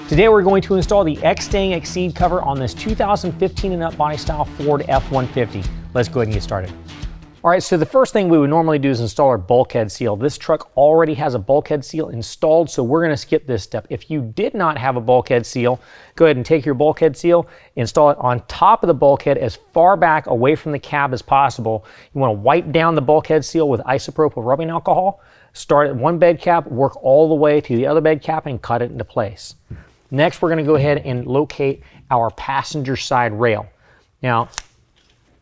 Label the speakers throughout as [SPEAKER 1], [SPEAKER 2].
[SPEAKER 1] Today we're going to install the Extang Xceed cover on this 2015 and up body style Ford F-150. Let's go ahead and get started. All right, so the first thing we would normally do is install our bulkhead seal. This truck already has a bulkhead seal installed, so we're going to skip this step. If you did not have a bulkhead seal, go ahead and take your bulkhead seal, install it on top of the bulkhead as far back away from the cab as possible. You want to wipe down the bulkhead seal with isopropyl rubbing alcohol. Start at one bed cap, work all the way to the other bed cap, and cut it into place. Next, we're going to go ahead and locate our passenger side rail. Now,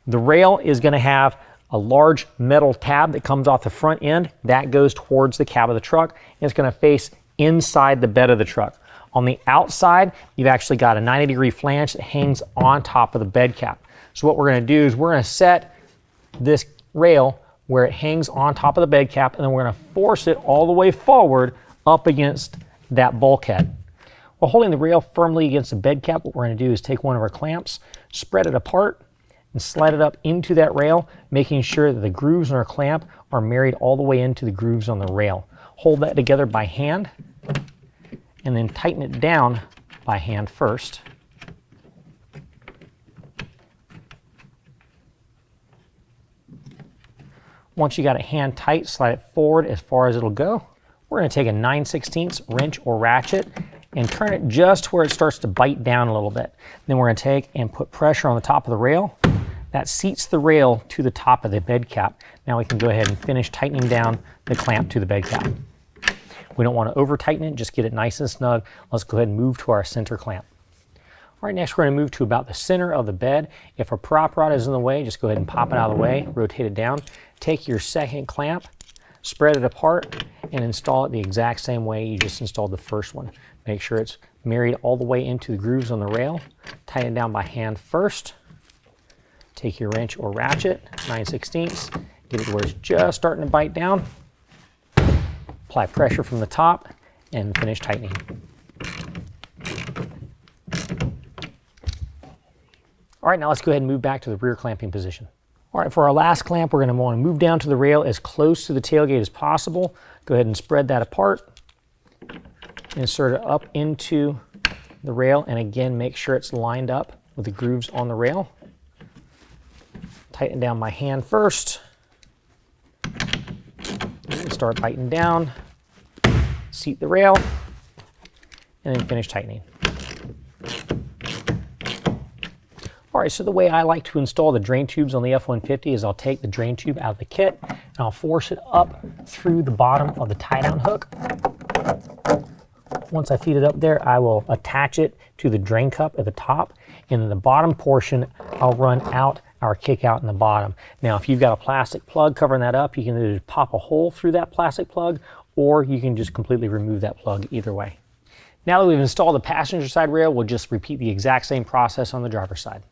[SPEAKER 1] the rail is going to have a large metal tab that comes off the front end. That goes towards the cab of the truck, and it's going to face inside the bed of the truck. On the outside, you've actually got a 90-degree flange that hangs on top of the bed cap. So what we're going to do is we're going to set this rail where it hangs on top of the bed cap, and then we're going to force it all the way forward up against that bulkhead. While holding the rail firmly against the bed cap, what we're going to do is take one of our clamps, spread it apart, and slide it up into that rail, making sure that the grooves on our clamp are married all the way into the grooves on the rail. Hold that together by hand, and then tighten it down by hand first. Once you got it hand tight, slide it forward as far as it'll go. We're going to take a 9/16 wrench or ratchet and turn it just to where it starts to bite down a little bit. Then we're going to take and put pressure on the top of the rail. That seats the rail to the top of the bed cap. Now we can go ahead and finish tightening down the clamp to the bed cap. We don't want to over tighten it, just get it nice and snug. Let's go ahead and move to our center clamp. All right, next we're going to move to about the center of the bed. If a prop rod is in the way, just go ahead and pop it out of the way, rotate it down. Take your second clamp, spread it apart, and install it the exact same way you just installed the first one. Make sure it's married all the way into the grooves on the rail. Tighten it down by hand first. Take your wrench or ratchet, 9/16, get it to where it's just starting to bite down. Apply pressure from the top and finish tightening. All right, now let's go ahead and move back to the rear clamping position. All right, for our last clamp, we're going to want to move down to the rail as close to the tailgate as possible. Go ahead and spread that apart. Insert it up into the rail, and again, make sure it's lined up with the grooves on the rail. Tighten down by hand first. Start biting down. Seat the rail, and then finish tightening. All right, so the way I like to install the drain tubes on the F-150 is I'll take the drain tube out of the kit, and I'll force it up through the bottom of the tie-down hook. Once I feed it up there, I will attach it to the drain cup at the top, and in the bottom portion, I'll run out our kick out in the bottom. Now, if you've got a plastic plug covering that up, you can either pop a hole through that plastic plug, or you can just completely remove that plug, either way. Now that we've installed the passenger side rail, we'll just repeat the exact same process on the driver's side.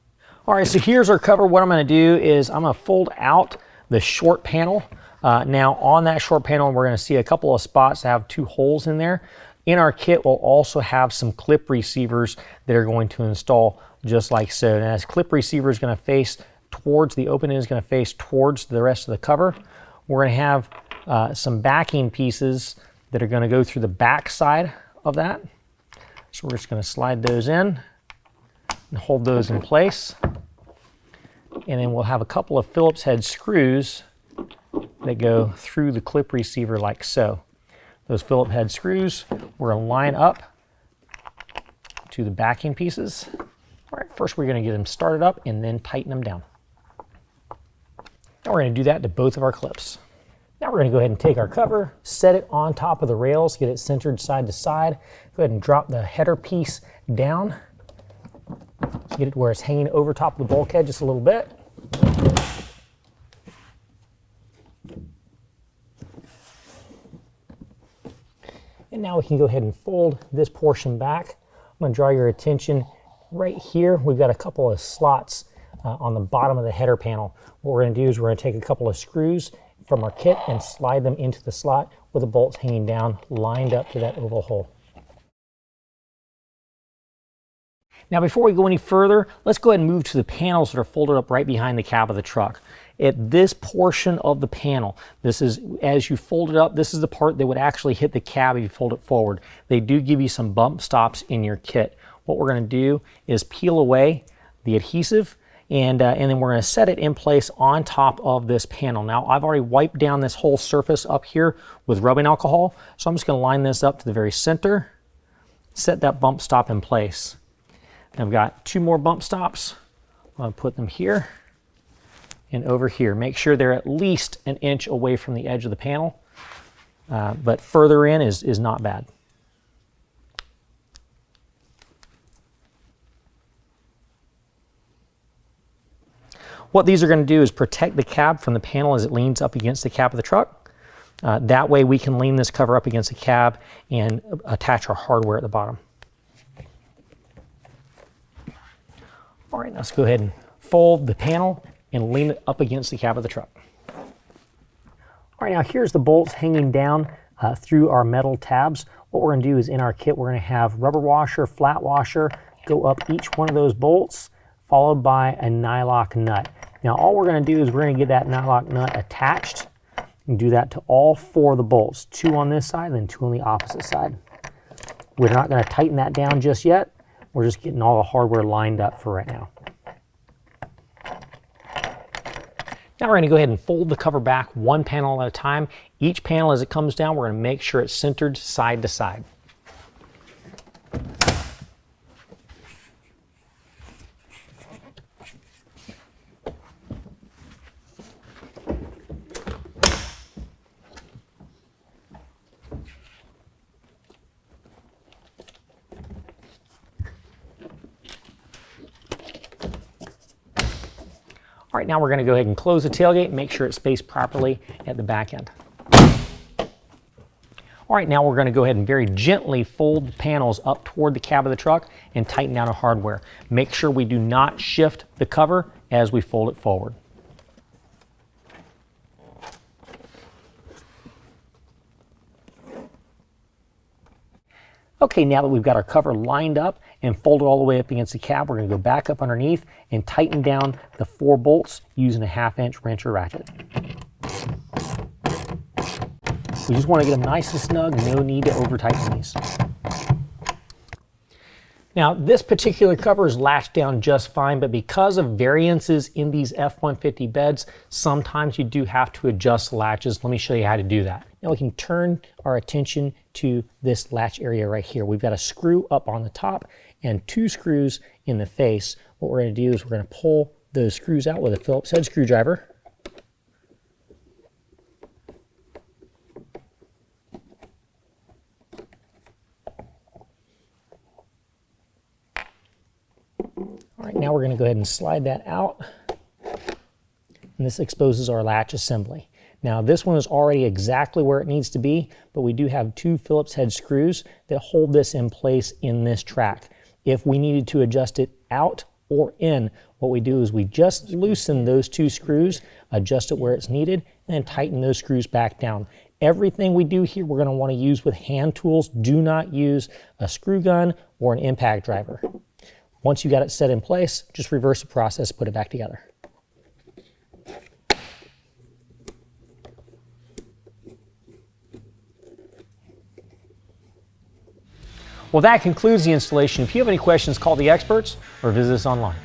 [SPEAKER 1] All right, so here's our cover. What I'm going to do is I'm going to fold out the short panel. Now on that short panel, we're going to see a couple of spots that have two holes in there. In our kit, we'll also have some clip receivers that are going to install just like so. And as clip receiver is going to face towards, the opening is going to face towards the rest of the cover. We're going to have some backing pieces that are going to go through the back side of that. So we're just going to slide those in and hold those in place. And then we'll have a couple of Phillips head screws that go through the clip receiver like so. Those Phillips head screws we're going to line up to the backing pieces. All right, first we're going to get them started up and then tighten them down. Now we're going to do that to both of our clips. Now we're going to go ahead and take our cover, set it on top of the rails, get it centered side to side. Go ahead and drop the header piece down. Get it where it's hanging over top of the bulkhead just a little bit. And now we can go ahead and fold this portion back. I'm going to draw your attention right here. We've got a couple of slots on the bottom of the header panel. What we're going to do is we're going to take a couple of screws from our kit and slide them into the slot with the bolts hanging down, lined up to that oval hole. Now before we go any further, let's go ahead and move to the panels that are folded up right behind the cab of the truck. at this portion of the panel. This is, as you fold it up, this is the part that would actually hit the cab if you fold it forward. They do give you some bump stops in your kit. What we're going to do is peel away the adhesive, and then we're going to set it in place on top of this panel. Now, I've already wiped down this whole surface up here with rubbing alcohol, so I'm just going to line this up to the very center, set that bump stop in place. I've got 2 more bump stops. I'll put them here and over here. Make sure they're at least an inch away from the edge of the panel, but further in is not bad. What these are going to do is protect the cab from the panel as it leans up against the cab of the truck. That way we can lean this cover up against the cab and attach our hardware at the bottom. All right, let's go ahead and fold the panel and lean it up against the cab of the truck. All right, now here's the bolts hanging down through our metal tabs. What we're going to do is in our kit, we're going to have rubber washer, flat washer, go up each one of those bolts, followed by a nylock nut. Now all we're going to do is we're going to get that nylock nut attached and do that to all 4 of the bolts, 2 on this side and then 2 on the opposite side. We're not going to tighten that down just yet. We're just getting all the hardware lined up for right now. Now we're going to go ahead and fold the cover back 1 panel at a time. Each panel as it comes down, we're going to make sure it's centered side to side. All right, now we're going to go ahead and close the tailgate and make sure it's spaced properly at the back end. All right, now we're going to go ahead and very gently fold the panels up toward the cab of the truck and tighten down our hardware. Make sure we do not shift the cover as we fold it forward. Okay, now that we've got our cover lined up and folded all the way up against the cab, we're going to go back up underneath and tighten down the 4 bolts using a 1/2 inch wrench or ratchet. We just want to get them nice and snug, no need to over tighten these. Now this particular cover is latched down just fine, but because of variances in these F-150 beds, sometimes you do have to adjust the latches. Let me show you how to do that. Now we can turn our attention to this latch area right here. We've got a screw up on the top and 2 screws in the face. What we're going to do is we're going to pull those screws out with a Phillips head screwdriver. All right, now we're going to go ahead and slide that out, and this exposes our latch assembly. Now this one is already exactly where it needs to be, but we do have 2 Phillips head screws that hold this in place in this track. If we needed to adjust it out or in, what we do is we just loosen those 2 screws, adjust it where it's needed, and then tighten those screws back down. Everything we do here we're going to want to use with hand tools. Do not use a screw gun or an impact driver. Once you got it set in place, just reverse the process, put it back together. Well, that concludes the installation. If you have any questions, call the experts or visit us online.